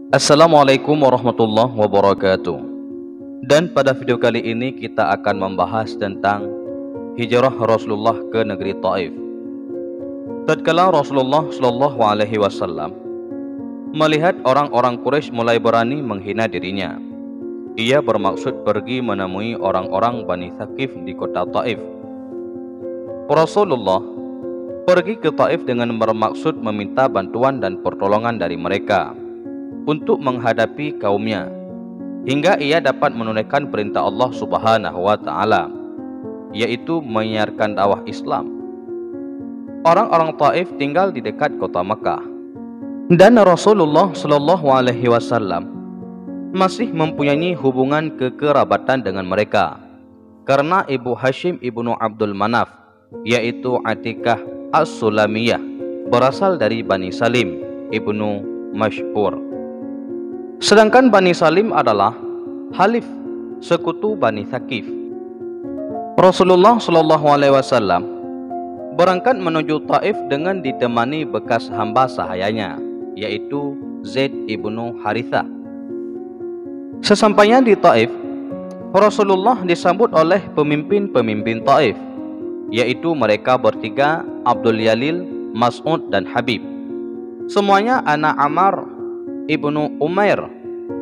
Assalamualaikum warahmatullahi wabarakatuh. Dan pada video kali ini kita akan membahas tentang hijrah Rasulullah ke negeri Taif. Tatkala Rasulullah Shallallahu Alaihi Wasallam melihat orang-orang Quraisy mulai berani menghina dirinya, ia bermaksud pergi menemui orang-orang Bani Thaqif di kota Taif. Rasulullah pergi ke Taif dengan bermaksud meminta bantuan dan pertolongan dari mereka untuk menghadapi kaumnya, hingga ia dapat menunaikan perintah Allah Subhanahu wa Ta'ala, yaitu menyiarkan dakwah Islam. Orang-orang Taif tinggal di dekat kota Makkah, dan Rasulullah Shallallahu Alaihi Wasallam masih mempunyai hubungan kekerabatan dengan mereka karena Ibu Hashim ibnu Abdul Manaf, yaitu Atikah As-Sulamiyah, berasal dari Bani Salim ibnu Mash'ur. Sedangkan Bani Salim adalah halif sekutu Bani Thaqif. Rasulullah Shallallahu Alaihi Wasallam berangkat menuju Taif dengan ditemani bekas hamba sahayanya, yaitu Zaid ibnu Harithah. Sesampainya di Taif, Rasulullah disambut oleh pemimpin-pemimpin Taif, yaitu mereka bertiga, Abdul Yalil, Mas'ud, dan Habib. Semuanya anak Ammar ibnu Umair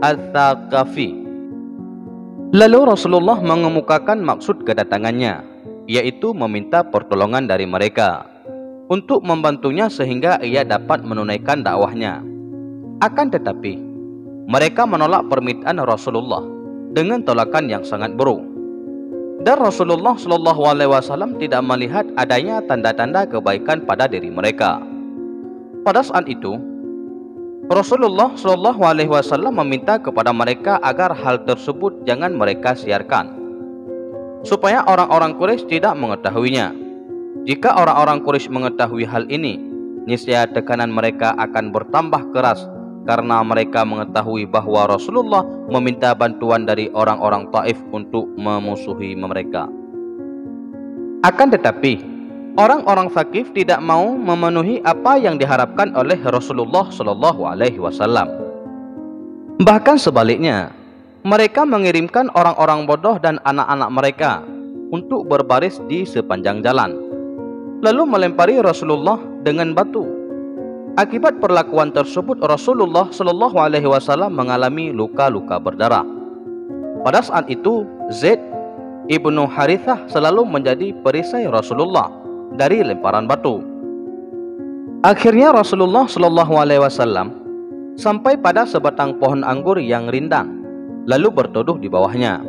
Al-Thaqafi. Lalu Rasulullah mengemukakan maksud kedatangannya, yaitu meminta pertolongan dari mereka untuk membantunya sehingga ia dapat menunaikan dakwahnya. Akan tetapi mereka menolak permintaan Rasulullah dengan tolakan yang sangat buruk. Dan Rasulullah Shallallahu Alaihi Wasallam tidak melihat adanya tanda-tanda kebaikan pada diri mereka. Pada saat itu Rasulullah Shallallahu Alaihi Wasallam meminta kepada mereka agar hal tersebut jangan mereka siarkan, supaya orang-orang Quraisy tidak mengetahuinya. Jika orang-orang Quraisy mengetahui hal ini, niscaya tekanan mereka akan bertambah keras karena mereka mengetahui bahwa Rasulullah meminta bantuan dari orang-orang Taif untuk memusuhi mereka. Akan tetapi orang-orang Thaqif tidak mau memenuhi apa yang diharapkan oleh Rasulullah Shallallahu Alaihi Wasallam. Bahkan sebaliknya, mereka mengirimkan orang-orang bodoh dan anak-anak mereka untuk berbaris di sepanjang jalan, lalu melempari Rasulullah dengan batu. Akibat perlakuan tersebut, Rasulullah Shallallahu Alaihi Wasallam mengalami luka-luka berdarah. Pada saat itu, Zaid ibnu Harithah selalu menjadi perisai Rasulullah dari lemparan batu. Akhirnya Rasulullah Shallallahu Alaihi Wasallam sampai pada sebatang pohon anggur yang rindang, lalu berteduh di bawahnya.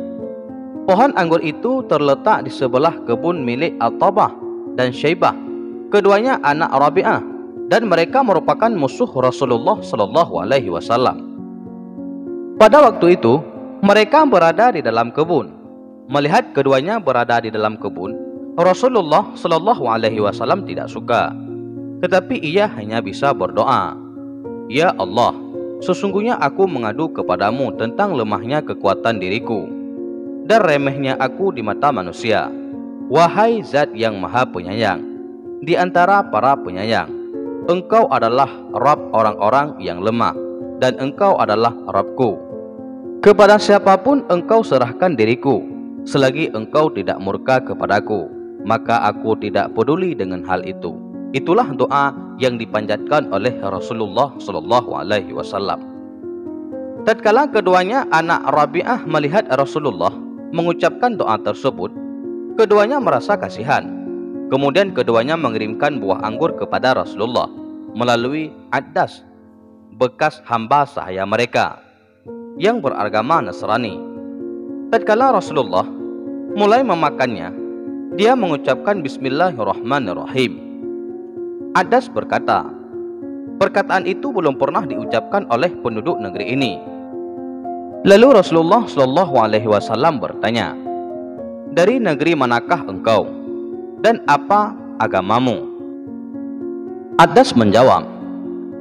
Pohon anggur itu terletak di sebelah kebun milik At-Tabah dan Syaibah, keduanya anak Rabi'ah, dan mereka merupakan musuh Rasulullah Shallallahu Alaihi Wasallam. Pada waktu itu mereka berada di dalam kebun. Melihat keduanya berada di dalam kebun, Rasulullah Shallallahu Alaihi Wasallam tidak suka, tetapi ia hanya bisa berdoa, "Ya Allah, sesungguhnya aku mengadu kepadamu tentang lemahnya kekuatan diriku dan remehnya aku di mata manusia. Wahai Zat yang Maha Penyayang di antara para penyayang, Engkau adalah Rabb orang-orang yang lemah, dan Engkau adalah Rabbku. Kepada siapapun Engkau serahkan diriku, selagi Engkau tidak murka kepadaku, maka aku tidak peduli dengan hal itu." Itulah doa yang dipanjatkan oleh Rasulullah Shallallahu Alaihi Wasallam. Tatkala keduanya anak Rabi'ah melihat Rasulullah mengucapkan doa tersebut, keduanya merasa kasihan. Kemudian keduanya mengirimkan buah anggur kepada Rasulullah melalui Addas, bekas hamba sahaya mereka yang beragama Nasrani. Tatkala Rasulullah mulai memakannya, dia mengucapkan Bismillahirrahmanirrahim. Addas berkata, perkataan itu belum pernah diucapkan oleh penduduk negeri ini. Lalu Rasulullah Shallallahu Alaihi Wasallam bertanya, "Dari negeri manakah engkau dan apa agamamu?" Addas menjawab,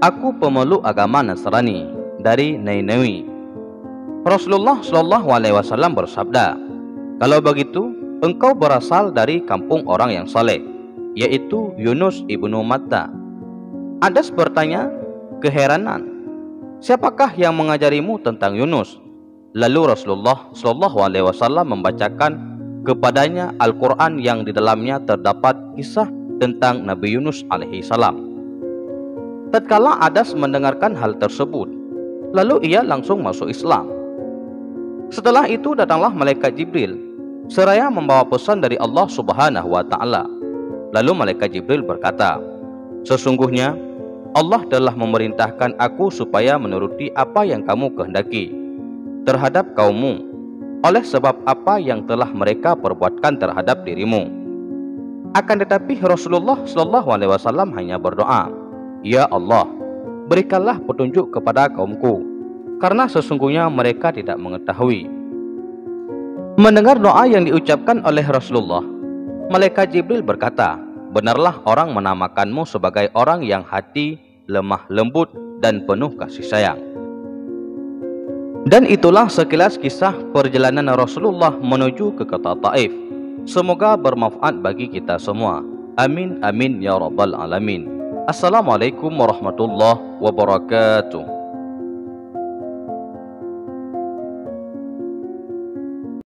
"Aku pemeluk agama Nasrani dari Nainawi." Rasulullah Shallallahu Alaihi Wasallam bersabda, "Kalau begitu, engkau berasal dari kampung orang yang saleh, yaitu Yunus ibnu Matta." Addas bertanya keheranan, "Siapakah yang mengajarimu tentang Yunus?" Lalu Rasulullah SAW membacakan kepadanya Al-Quran yang di dalamnya terdapat kisah tentang Nabi Yunus alaihissalam. Tatkala Adas mendengarkan hal tersebut, lalu ia langsung masuk Islam. Setelah itu datanglah malaikat Jibril seraya membawa pesan dari Allah Subhanahu wa taala. Lalu malaikat Jibril berkata, "Sesungguhnya Allah telah memerintahkan aku supaya menuruti apa yang kamu kehendaki terhadap kaummu, oleh sebab apa yang telah mereka perbuatkan terhadap dirimu." Akan tetapi Rasulullah SAW hanya berdoa, "Ya Allah, berikanlah petunjuk kepada kaumku, karena sesungguhnya mereka tidak mengetahui." Mendengar doa yang diucapkan oleh Rasulullah, malaikat Jibril berkata, "Benarlah orang menamakanmu sebagai orang yang hati lemah lembut dan penuh kasih sayang." Dan itulah sekilas kisah perjalanan Rasulullah menuju ke kota Taif. Semoga bermanfaat bagi kita semua. Amin amin ya rabbal alamin. Assalamualaikum warahmatullahi wabarakatuh.